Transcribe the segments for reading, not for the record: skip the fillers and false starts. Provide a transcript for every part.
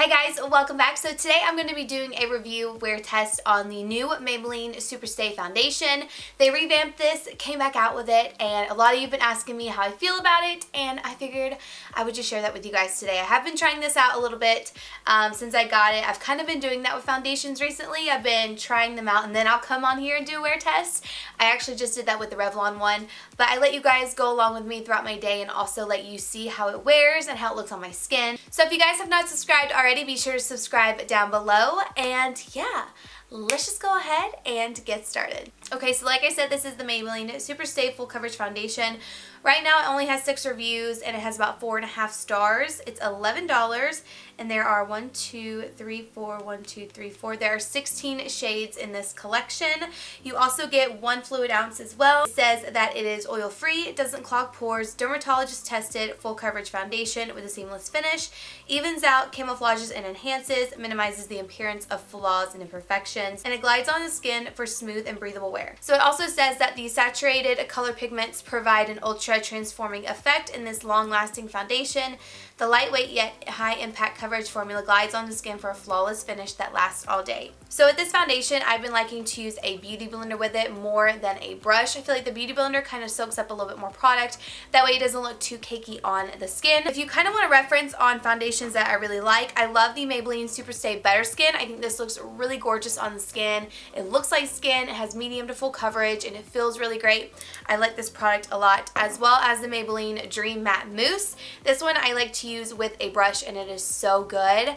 Hey guys, welcome back. So today I'm going to be doing a review wear test on the new Maybelline Superstay foundation. They revamped this, came back out with it, and a lot of you have been asking me how I feel about it, and I figured I would just share that with you guys today. I have been trying this out a little bit since I got it. I've kind of been doing that with foundations recently. I've been trying them out and then I'll come on here and do a wear test. I actually just did that with the Revlon one, but I let you guys go along with me throughout my day and also let you see how it wears and how it looks on my skin. So if you guys have not subscribed already, be sure to subscribe down below, and yeah, let's just go ahead and get started. Okay, so like I said, this is the Maybelline Superstay Full Coverage Foundation. Right now it only has 6 reviews and it has about 4.5 stars. It's $11 and there are 1, 2, 3, 4, 1, 2, 3, 4. There are 16 shades in this collection. You also get 1 fluid ounce as well. It says that it is oil free, it doesn't clog pores, dermatologist tested, full coverage foundation with a seamless finish, evens out, camouflages and enhances, minimizes the appearance of flaws and imperfections, and it glides on the skin for smooth and breathable wear. So it also says that the saturated color pigments provide an ultra transforming effect in this long-lasting foundation. The lightweight yet high-impact coverage formula glides on the skin for a flawless finish that lasts all day. So with this foundation, I've been liking to use a beauty blender with it more than a brush. I feel like the beauty blender kind of soaks up a little bit more product. That way it doesn't look too cakey on the skin. If you kind of want a reference on foundations that I really like, I love the Maybelline Superstay Better Skin. I think this looks really gorgeous on the skin. It looks like skin, it has medium to full coverage, and it feels really great. I like this product a lot, as well as the Maybelline Dream Matte Mousse. This one I like to use with a brush and it is so good.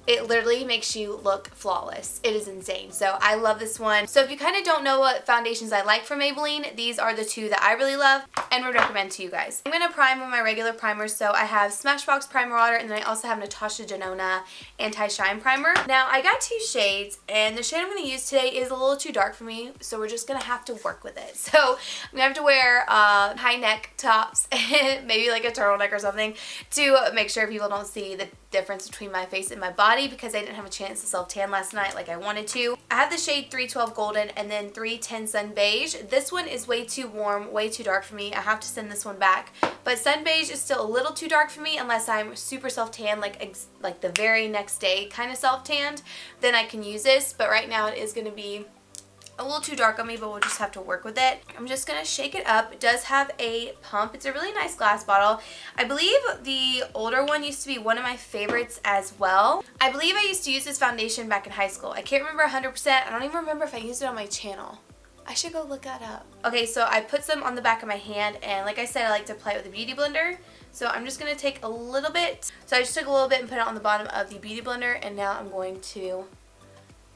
It literally makes you look flawless. It is insane. So I love this one. So if you kind of don't know what foundations I like from Maybelline, these are the 2 that I really love and would recommend to you guys. I'm going to prime with my regular primer. So I have Smashbox Primer Water and then I also have Natasha Denona Anti-Shine Primer. Now I got 2 shades and the shade I'm going to use today is a little too dark for me. So we're just going to have to work with it. So I'm going to have to wear high neck tops and maybe like a turtleneck or something to make sure people don't see the difference between my face and my body, because I didn't have a chance to self-tan last night like I wanted to. I have the shade 312 Golden and then 310 Sun Beige. This one is way too warm, way too dark for me. I have to send this one back. But Sun Beige is still a little too dark for me unless I'm super self-tan, like the very next day kind of self-tanned. Then I can use this, but right now it is going to be a little too dark on me, but we'll just have to work with it. I'm just going to shake it up. It does have a pump. It's a really nice glass bottle. I believe the older one used to be one of my favorites as well. I believe I used to use this foundation back in high school. I can't remember 100%. I don't even remember if I used it on my channel. I should go look that up. Okay, so I put some on the back of my hand, and like I said, I like to apply it with a beauty blender. So I'm just going to take a little bit. So I just took a little bit and put it on the bottom of the beauty blender, and now I'm going to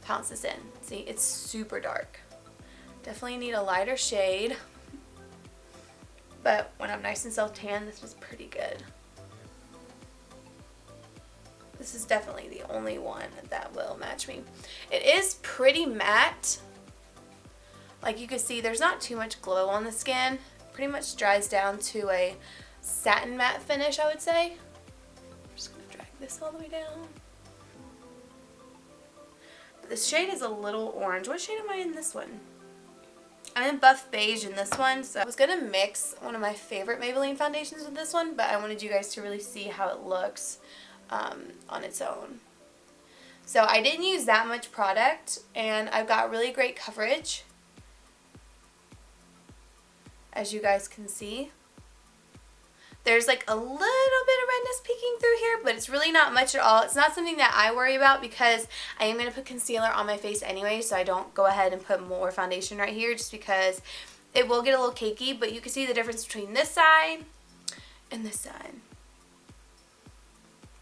pounce this in. See, it's super dark. Definitely need a lighter shade. But when I'm nice and self-tan, this was pretty good. This is definitely the only one that will match me. It is pretty matte. Like you can see, there's not too much glow on the skin. Pretty much dries down to a satin matte finish, I would say. I'm just going to drag this all the way down. This shade is a little orange. What shade am I in this one? I'm in Buff Beige in this one. So I was going to mix one of my favorite Maybelline foundations with this one, but I wanted you guys to really see how it looks on its own. So I didn't use that much product, and I've got really great coverage, as you guys can see. There's like a little bit of redness peeking through here, but it's really not much at all. It's not something that I worry about because I am going to put concealer on my face anyway, so I don't go ahead and put more foundation right here just because it will get a little cakey, but you can see the difference between this side and this side.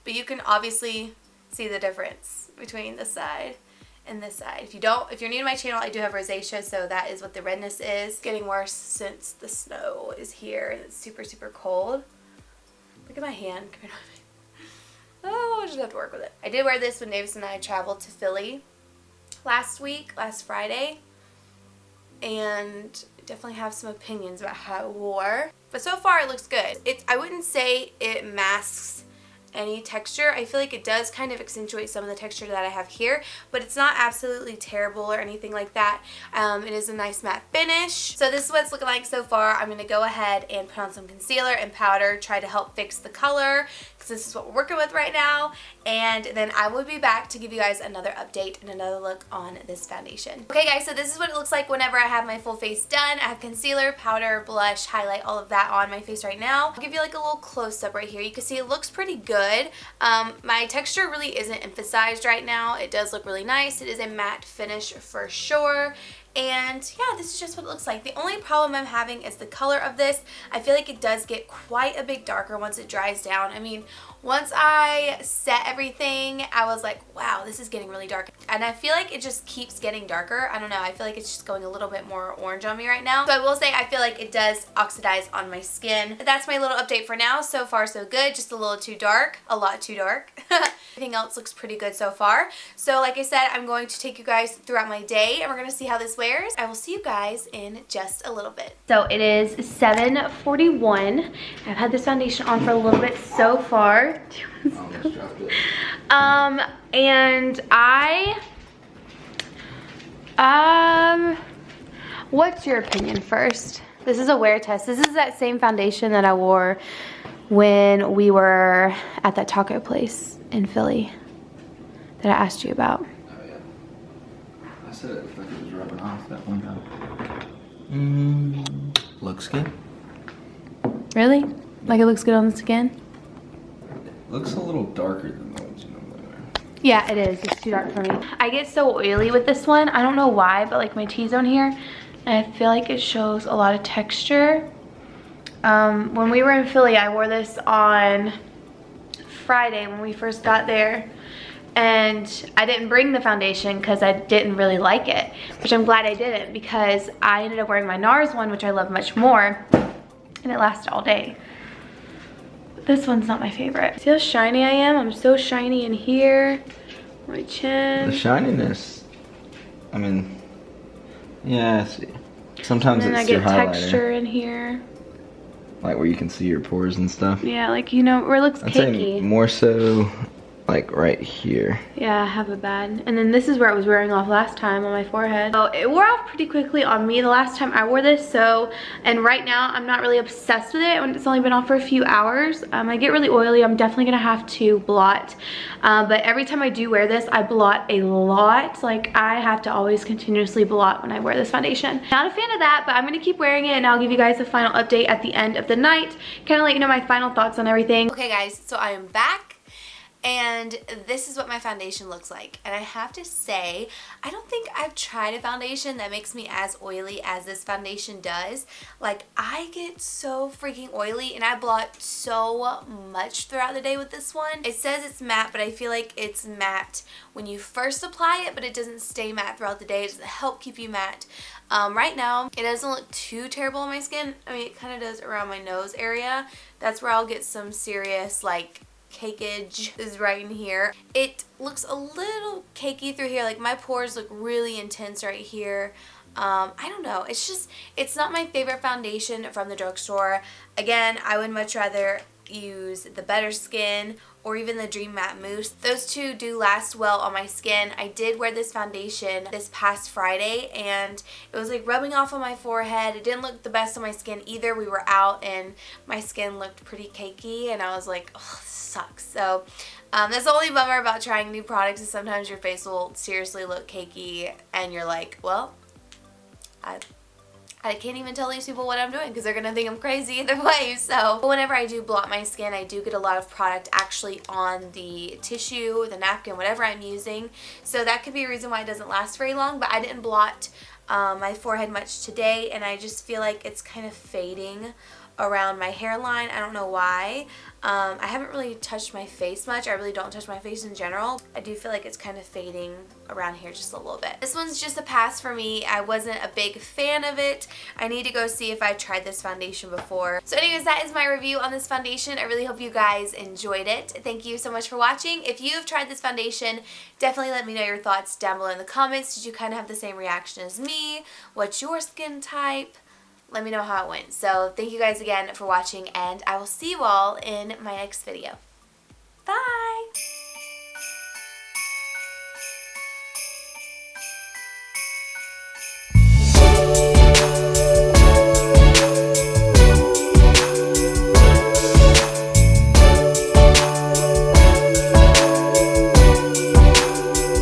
But you can obviously see the difference between this side and this side. If you're new to my channel, I do have rosacea, so that is what the redness is. It's getting worse since the snow is here and it's super, super cold. Look at my hand. Come here. Oh, I'll just have to work with it. I did wear this when Davis and I traveled to Philly last Friday, and definitely have some opinions about how it wore. But so far it looks good. I wouldn't say it masks any texture. I feel like it does kind of accentuate some of the texture that I have here, but it's not absolutely terrible or anything like that. It is a nice matte finish. So this is what it's looking like so far. I'm going to go ahead and put on some concealer and powder, try to help fix the color, because this is what we're working with right now, and then I will be back to give you guys another update and another look on this foundation. Okay guys, so this is what it looks like whenever I have my full face done. I have concealer, powder, blush, highlight, all of that on my face right now. I'll give you like a little close-up right here. You can see it looks pretty good. My texture really isn't emphasized right now. It does look really nice. It is a matte finish for sure. And yeah, this is just what it looks like. The only problem I'm having is the color of this. I feel like it does get quite a bit darker once it dries down. I mean, once I set everything, I was like, wow, this is getting really dark. And I feel like it just keeps getting darker. I don't know. I feel like it's just going a little bit more orange on me right now. So I will say I feel like it does oxidize on my skin. But that's my little update for now. So far, so good. Just a little too dark. A lot too dark. Everything else looks pretty good so far. So like I said, I'm going to take you guys throughout my day and we're going to see how this wears. I will see you guys in just a little bit. So it is 7:41. I've had this foundation on for a little bit so far. And what's your opinion first? This is a wear test. This is that same foundation that I wore when we were at that taco place in Philly that I asked you about. Oh yeah. I said it looked like it was rubbing off that one time. Looks good. Really? Like it looks good on the skin? Looks a little darker than the ones you normally wear. Yeah, it is. It's too dark for me. I get so oily with this one. I don't know why, but like my T-zone here, and I feel like it shows a lot of texture. When we were in Philly, I wore this on Friday when we first got there. And I didn't bring the foundation because I didn't really like it, which I'm glad I didn't because I ended up wearing my NARS one, which I love much more, and it lasted all day. But this one's not my favorite. See how shiny I am? I'm so shiny in here, my chin. The shininess, I mean, yeah, I see. Sometimes and then it's I your get highlighter. texture in here. Like where you can see your pores and stuff. Yeah, like, you know, where it looks I'd cakey. say more so like right here. Yeah, I have a bad. And then this is where it was wearing off last time on my forehead. So it wore off pretty quickly on me the last time I wore this. So, and right now I'm not really obsessed with it when it's only been off for a few hours. I get really oily. I'm definitely gonna have to blot. But every time I do wear this, I blot a lot. Like I have to always continuously blot when I wear this foundation. Not a fan of that, but I'm gonna keep wearing it and I'll give you guys a final update at the end of the night. Kind of let you know my final thoughts on everything. Okay guys, so I am back. And this is what my foundation looks like. And I have to say, I don't think I've tried a foundation that makes me as oily as this foundation does. Like, I get so freaking oily and I blot so much throughout the day with this one. It says it's matte, but I feel like it's matte when you first apply it, but it doesn't stay matte throughout the day. It doesn't help keep you matte. Right now, it doesn't look too terrible on my skin. I mean, it kind of does around my nose area. That's where I'll get some serious, like, cakeage is right in here. It looks a little cakey through here. Like my pores look really intense right here. I don't know. It's just, it's not my favorite foundation from the drugstore. Again, I would much rather use the Better Skin or even the Dream Matte Mousse. Those two do last well on my skin. I did wear this foundation this past Friday and it was like rubbing off on my forehead. It didn't look the best on my skin either. We were out and my skin looked pretty cakey and I was like, oh, this sucks. So that's the only bummer about trying new products is sometimes your face will seriously look cakey and you're like, well, I can't even tell these people what I'm doing because they're going to think I'm crazy either way. So but whenever I do blot my skin, I do get a lot of product actually on the tissue, the napkin, whatever I'm using. So that could be a reason why it doesn't last very long. But I didn't blot my forehead much today and I just feel like it's kind of fading around my hairline. I don't know why. I haven't really touched my face much. I really don't touch my face in general. I do feel like it's kind of fading around here just a little bit. This one's just a pass for me. I wasn't a big fan of it. I need to go see if I tried this foundation before. So anyways, that is my review on this foundation. I really hope you guys enjoyed it. Thank you so much for watching. If you've tried this foundation, definitely let me know your thoughts down below in the comments. Did you kind of have the same reaction as me? What's your skin type? Let me know how it went. So thank you guys again for watching and I will see you all in my next video. Bye!